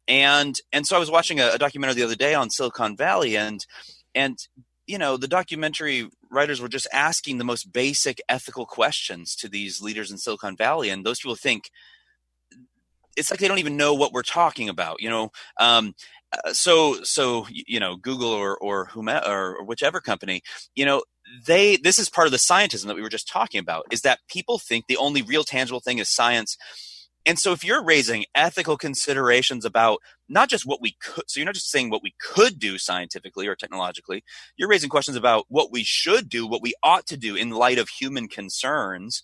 And so I was watching a documentary the other day on Silicon Valley, and the documentary writers were just asking the most basic ethical questions to these leaders in Silicon Valley, and those people think it's like they don't even know what we're talking about. Google or whomever, or whichever company, this is part of the scientism that we were just talking about, is that people think the only real tangible thing is science. And so if you're raising ethical considerations about not just what we could, so you're not just saying what we could do scientifically or technologically, you're raising questions about what we should do, what we ought to do in light of human concerns.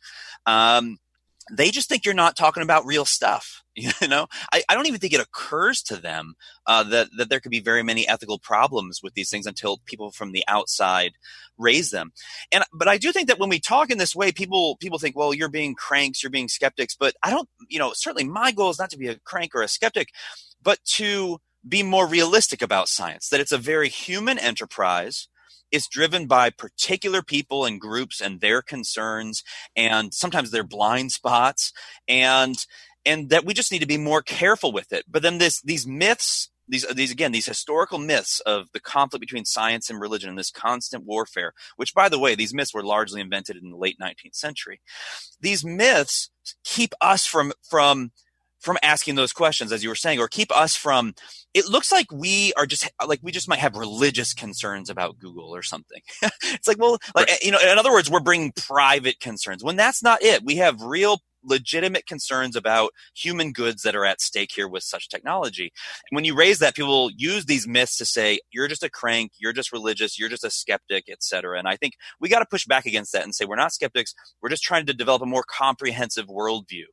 They just think you're not talking about real stuff. I don't even think it occurs to them that there could be very many ethical problems with these things until people from the outside raise them. But I do think that when we talk in this way, people think, well, you're being cranks, you're being skeptics. But I don't, certainly my goal is not to be a crank or a skeptic, but to be more realistic about science, that it's a very human enterprise. It's driven by particular people and groups and their concerns and sometimes their blind spots, and that we just need to be more careful with it. But then these myths, these historical myths of the conflict between science and religion and this constant warfare, which, by the way, these myths were largely invented in the late 19th century. These myths keep us from asking those questions, as you were saying, or keep us from, it looks like we just might have religious concerns about Google or something. It's like, well, in other words, we're bringing private concerns when that's not it. We have real legitimate concerns about human goods that are at stake here with such technology. And when you raise that, people use these myths to say, you're just a crank, you're just religious, you're just a skeptic, etc. And I think we got to push back against that and say, we're not skeptics. We're just trying to develop a more comprehensive worldview.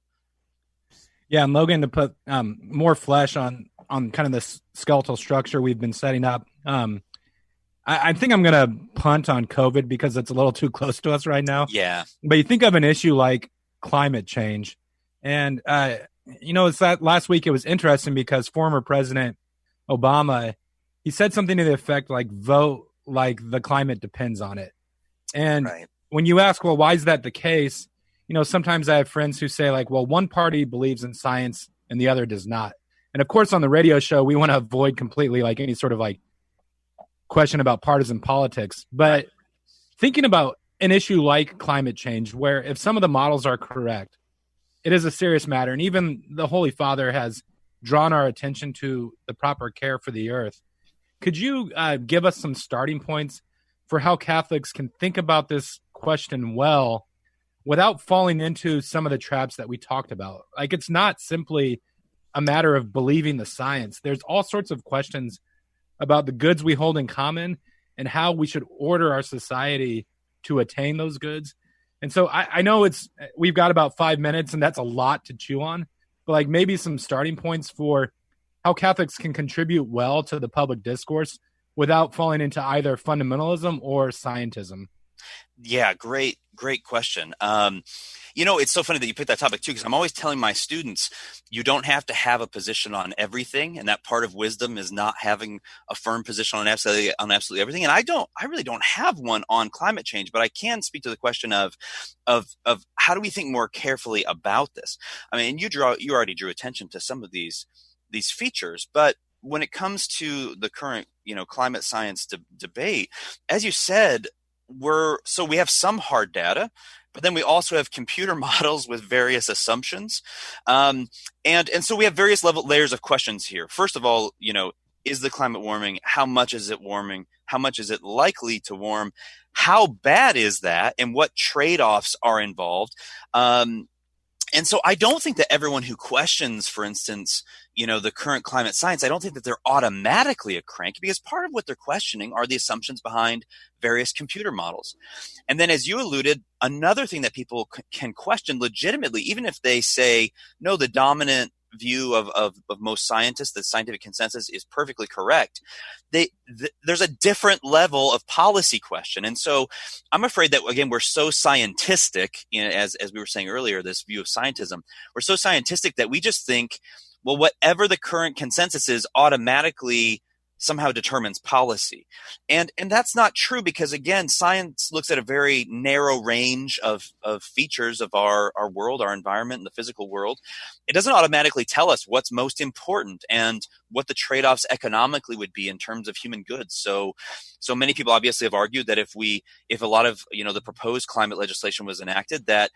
Yeah, and Logan, to put more flesh on kind of this skeletal structure we've been setting up, I think I'm going to punt on COVID because it's a little too close to us right now. Yeah. But you think of an issue like climate change, and it's that last week it was interesting because former President Obama, he said something to the effect like, vote like the climate depends on it. And right. When you ask, well, why is that the case? Sometimes I have friends who say like, well, one party believes in science and the other does not. And of course, on the radio show, we want to avoid completely like any sort of like question about partisan politics. But thinking about an issue like climate change, where if some of the models are correct, it is a serious matter. And even the Holy Father has drawn our attention to the proper care for the earth. Could you give us some starting points for how Catholics can think about this question well, without falling into some of the traps that we talked about? Like, it's not simply a matter of believing the science. There's all sorts of questions about the goods we hold in common and how we should order our society to attain those goods. And so I know we've got about 5 minutes, and that's a lot to chew on, but like maybe some starting points for how Catholics can contribute well to the public discourse without falling into either fundamentalism or scientism. Yeah, great question. It's so funny that you picked that topic too, because I'm always telling my students, you don't have to have a position on everything, and that part of wisdom is not having a firm position on absolutely everything. And I really don't have one on climate change, but I can speak to the question of how do we think more carefully about this? I mean, you already drew attention to some of these features, but when it comes to the current, climate science debate, as you said, we have some hard data, but then we also have computer models with various assumptions. And so we have various layers of questions here. First of all, is the climate warming? How much is it warming? How much is it likely to warm? How bad is that? And what trade-offs are involved? And so I don't think that everyone who questions, for instance, the current climate science, I don't think that they're automatically a crank, because part of what they're questioning are the assumptions behind various computer models. And then, as you alluded, another thing that people can question legitimately, even if they say, no, the dominant view of most scientists, the scientific consensus is perfectly correct. There's a different level of policy question. And so I'm afraid that, again, we're so scientistic, as we were saying earlier, this view of scientism, we're so scientistic that we just think, well, whatever the current consensus is automatically somehow determines policy. And that's not true, because, again, science looks at a very narrow range of features of our world, our environment, and the physical world. It doesn't automatically tell us what's most important and what the trade-offs economically would be in terms of human goods. So many people obviously have argued that if a lot of, the proposed climate legislation was enacted, that,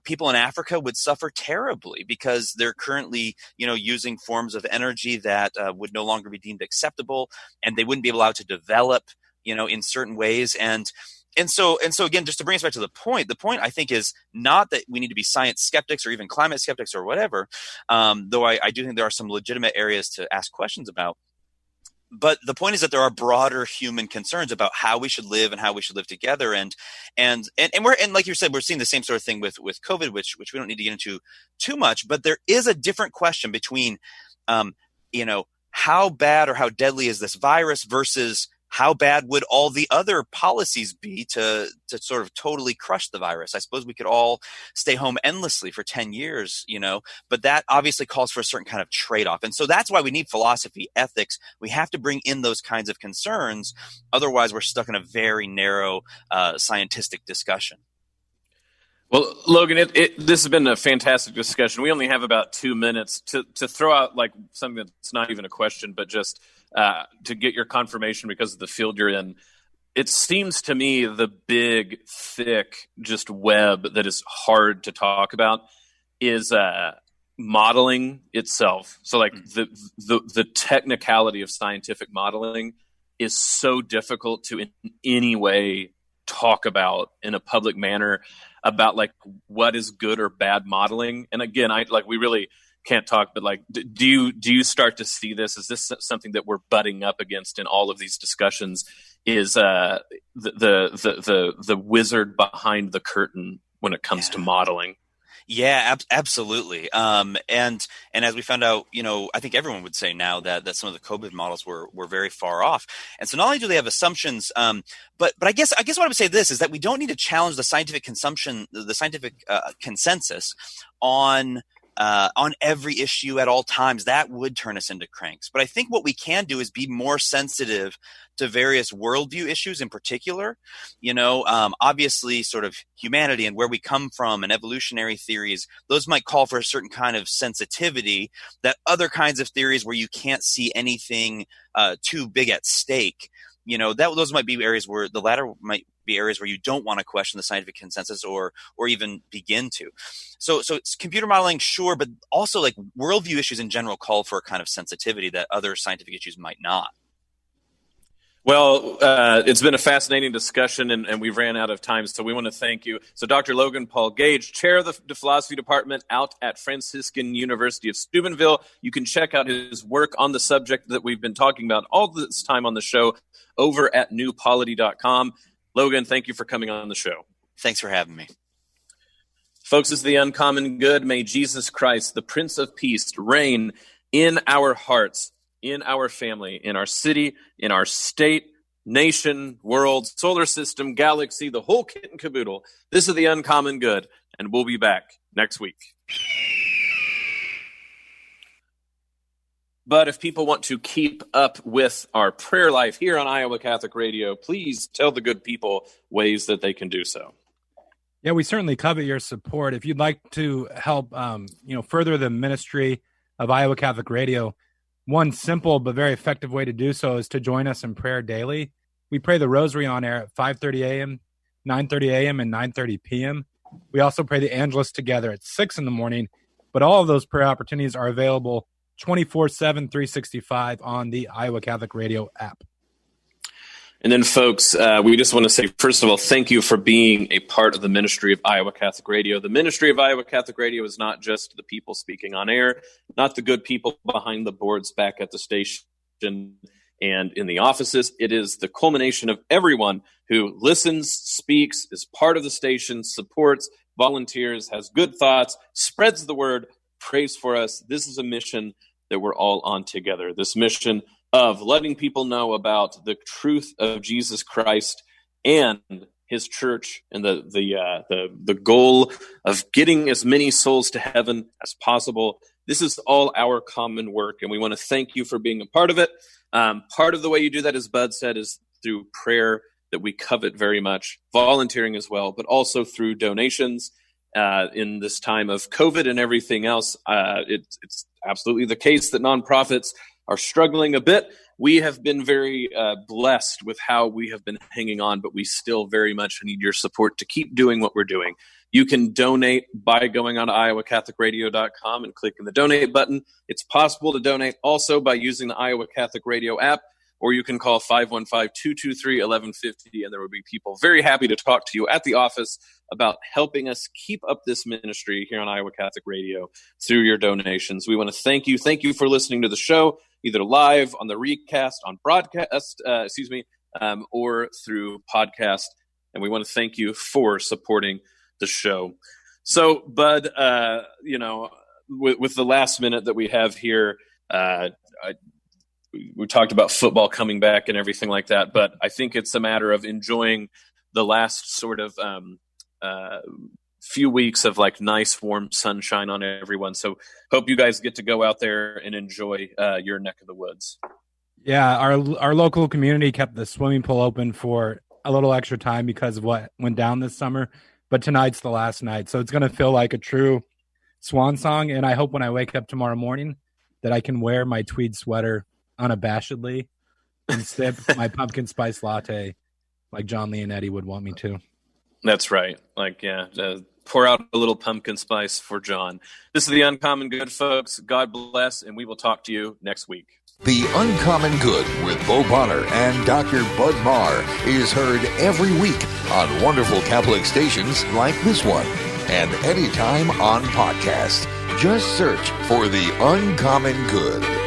people in Africa would suffer terribly because they're currently, using forms of energy that would no longer be deemed acceptable, and they wouldn't be allowed to develop, in certain ways. And so again, just to bring us back to the point I think is not that we need to be science skeptics or even climate skeptics or whatever, though I do think there are some legitimate areas to ask questions about. But the point is that there are broader human concerns about how we should live and how we should live together. And like you said, we're seeing the same sort of thing with COVID, which we don't need to get into too much. But there is a different question between, how bad or how deadly is this virus versus how bad would all the other policies be to sort of totally crush the virus? I suppose we could all stay home endlessly for 10 years, but that obviously calls for a certain kind of trade-off. And so that's why we need philosophy, ethics. We have to bring in those kinds of concerns. Otherwise, we're stuck in a very narrow scientific discussion. Well, Logan, this has been a fantastic discussion. We only have about 2 minutes to throw out like something that's not even a question, but just to get your confirmation because of the field you're in. It seems to me the big, thick, just web that is hard to talk about is modeling itself. So like the technicality of scientific modeling is so difficult to in any way talk about in a public manner about like what is good or bad modeling. And again, we really can't talk, but like, do you start to see this? Is this something that we're butting up against in all of these discussions? Is the wizard behind the curtain when it comes to modeling? Yeah, absolutely. And as we found out, I think everyone would say now that some of the COVID models were very far off. And so not only do they have assumptions, but I guess what I would say this is that we don't need to challenge the scientific consensus on every issue at all times. That would turn us into cranks. But I think what we can do is be more sensitive to various worldview issues in particular. Obviously sort of humanity and where we come from and evolutionary theories, those might call for a certain kind of sensitivity that other kinds of theories where you can't see anything too big at stake, those might be areas where the latter might be areas where you don't want to question the scientific consensus or even begin to. So it's computer modeling, sure, but also like worldview issues in general call for a kind of sensitivity that other scientific issues might not. Well, it's been a fascinating discussion, and we've ran out of time, so we want to thank you. So Dr. Logan Paul Gage, chair of the philosophy department out at Franciscan University of Stubenville. You can check out his work on the subject that we've been talking about all this time on the show over at newpolity.com. Logan, thank you for coming on the show. Thanks for having me. Folks, this is The Uncommon Good. May Jesus Christ, the Prince of Peace, reign in our hearts, in our family, in our city, in our state, nation, world, solar system, galaxy, the whole kit and caboodle. This is The Uncommon Good, and we'll be back next week. But if people want to keep up with our prayer life here on Iowa Catholic Radio, please tell the good people ways that they can do so. Yeah, we certainly covet your support. If you'd like to help, further the ministry of Iowa Catholic Radio, one simple but very effective way to do so is to join us in prayer daily. We pray the Rosary on air at 5:30 a.m., 9:30 a.m., and 9:30 p.m. We also pray the Angelus together at 6 in the morning. But all of those prayer opportunities are available 24/7, 365 on the Iowa Catholic Radio app. And then, folks, we just want to say, first of all, thank you for being a part of the ministry of Iowa Catholic Radio. The ministry of Iowa Catholic Radio is not just the people speaking on air, not the good people behind the boards back at the station and in the offices. It is the culmination of everyone who listens, speaks, is part of the station, supports, volunteers, has good thoughts, spreads the word, prays for us. This is a mission that we're all on together. This mission of letting people know about the truth of Jesus Christ and his church, and the goal of getting as many souls to heaven as possible. This is all our common work, and we want to thank you for being a part of it. Part of the way you do that, as Bud said, is through prayer that we covet very much, volunteering as well, but also through donations. In this time of COVID and everything else, it's absolutely the case that nonprofits are struggling a bit. We have been very blessed with how we have been hanging on, but we still very much need your support to keep doing what we're doing. You can donate by going on to iowacatholicradio.com and clicking the donate button. It's possible to donate also by using the Iowa Catholic Radio app, or you can call 515-223-1150, and there will be people very happy to talk to you at the office about helping us keep up this ministry here on Iowa Catholic Radio through your donations. We want to thank you. Thank you for listening to the show, either live on the recast, on broadcast, or through podcast. And we want to thank you for supporting the show. So, Bud, with the last minute that we have here, we talked about football coming back and everything like that, but I think it's a matter of enjoying the last sort of few weeks of like nice warm sunshine on everyone. So hope you guys get to go out there and enjoy your neck of the woods. Yeah, our local community kept the swimming pool open for a little extra time because of what went down this summer, but tonight's the last night. So it's going to feel like a true swan song, and I hope when I wake up tomorrow morning that I can wear my tweed sweater unabashedly and sip my pumpkin spice latte like John Leonetti would want me to. That's right. Pour out a little pumpkin spice for John. This is The Uncommon Good, folks. God bless, and we will talk to you next week. The Uncommon Good with Bo Bonner and Dr. Bud Marr is heard every week on wonderful Catholic stations like this one, and anytime on podcast. Just search for The Uncommon Good.